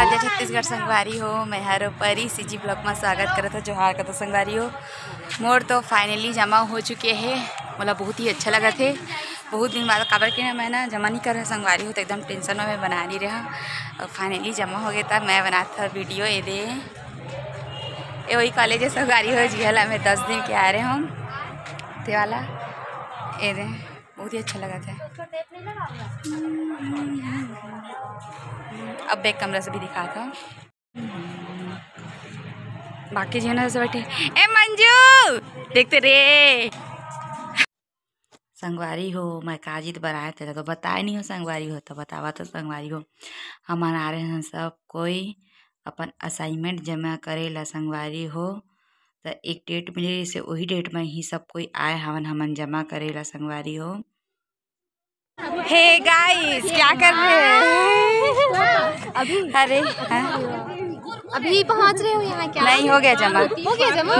नमस्कार, जय छत्तीसगढ़ संगवारी हो। मैं हर परी सीजी ब्लॉग में स्वागत करता था। जोहार करता संगवारी हो। मोर तो फाइनली जमा हो चुके हैं। मतलब बहुत ही अच्छा लगा थे। बहुत दिन बाद काबर के मैं ना जमा नहीं कर रहा संगवारी हो, तो एकदम टेंशन में मैं बना नहीं रहा। और फाइनली जमा हो गया था। मैं बना था वीडियो ये दे ये वही कॉलेज है संगवारी हो जिहला में 10 दिन के आ रहे हम ते वाला ये दे बहुत ही अच्छा लगा था। अब बैक कमरा से भी दिखा था। बाकी जी से बैठे ए मंजू देखते रे संगवारी हो। मैं काजित बनाए थे तो बताए नहीं हो संगवारी हो, तो बतावा तो संगवारी हो। हम आ रहे हैं सब कोई अपन असाइनमेंट जमा करे ला संगवारी हो। तो एक डेट मिले से वही डेट में ही सब कोई आए हमन जमा करे ला संगवारी हो। हे गाइस क्या कर रहे हैं अभी? अरे अभी पहुंच रहे हो यहाँ? क्या नहीं हो गया जमा? हो गया जमा?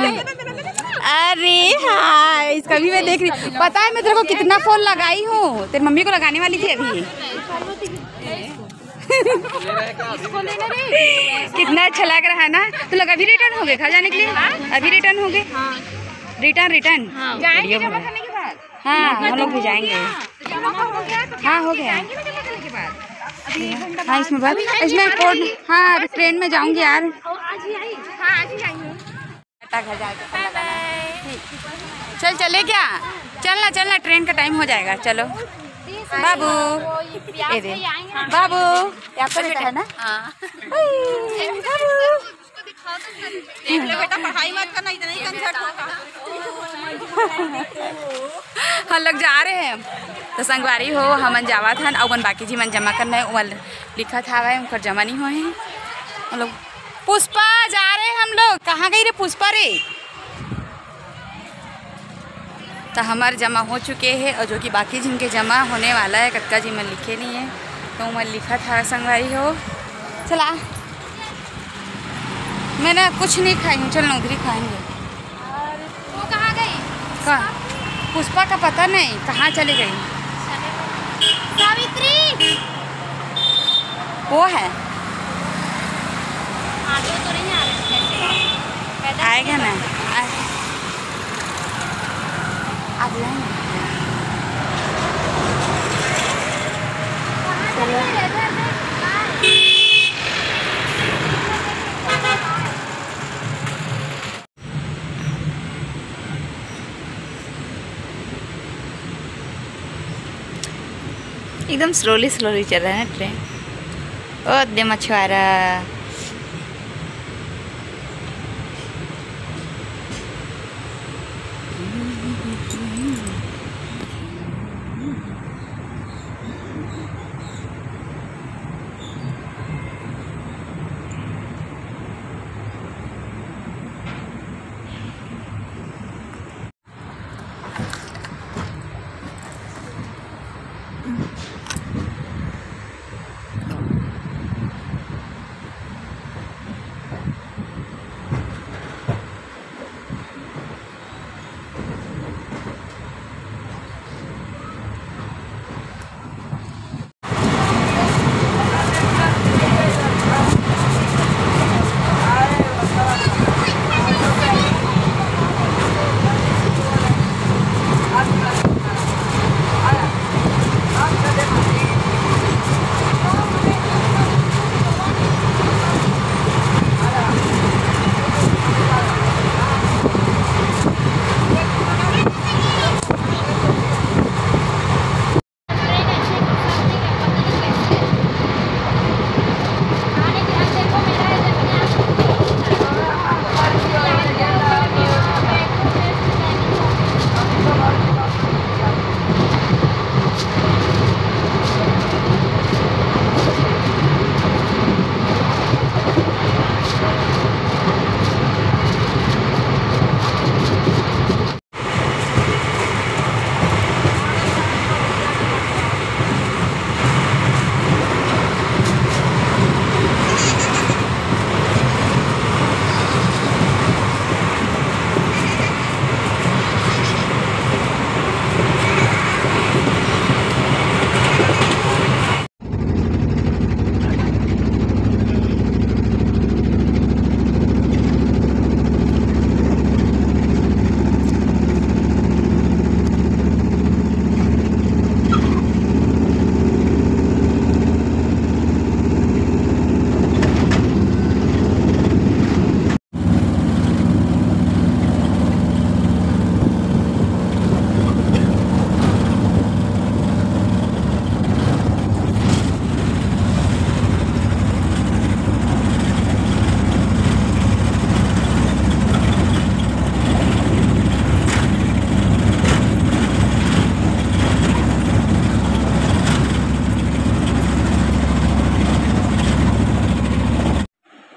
अरे हाँ, इसका भी मैं देख रही। पता है मैं तेरे को कितना फोन लगाई हूँ, तेरी मम्मी को लगाने वाली थी अभी। कितना अच्छा लग रहा है ना। तो लगा अभी रिटर्न हो गए घर जाने के लिए? अभी रिटर्न हो गए? रिटर्न जाएंगे जमा करने के बाद। हाँ हम लोग भी जाएंगे। हाँ हो गया। हाँ इसमें बात इसमें कोड। हाँ ट्रेन में जाऊंगी यार। चल चले क्या? चलना ट्रेन का टाइम हो जाएगा। चलो बाबू ये दे बाबू यहाँ पर बेटा है ना। बेटा पढ़ाई मत करना, इतना ही कंसर्ट होगा। हम लोग जा रहे हैं तो संगवारी हो हमन जावा था और बाकी जी मन जमा करना है। लिखा था वह उनका जमा नहीं हुए हैं। हम लोग पुष्पा जा रहे हैं। हम लोग कहाँ गई रे पुष्पा रे? तो हमारे जमा हो चुके हैं और जो कि बाकी जिनके जमा होने वाला है कक्का जी मन लिखे नहीं है, तो मैं लिखा था संगवारी हो। चला मैंने कुछ नहीं खाई हूँ, चल उधर ही खाएंगे। वो कहाँ गई? कहाँ? पुष्पा का पता नहीं कहाँ चली गई। सावित्री वो है आगे तो नहीं आ रहे। आएगा ना आज लाएंगे। एकदम स्लोली चल रहा है ट्रेन। ओ दे मछुआरा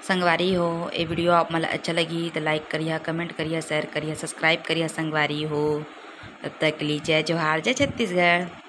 संगवारी हो ये वीडियो आप मला अच्छा लगी तो लाइक करिए, कमेंट करिए, शेयर करिए, सब्सक्राइब करिए संगवारी हो। तब तक के लिए जय जोहार, जय छत्तीसगढ़।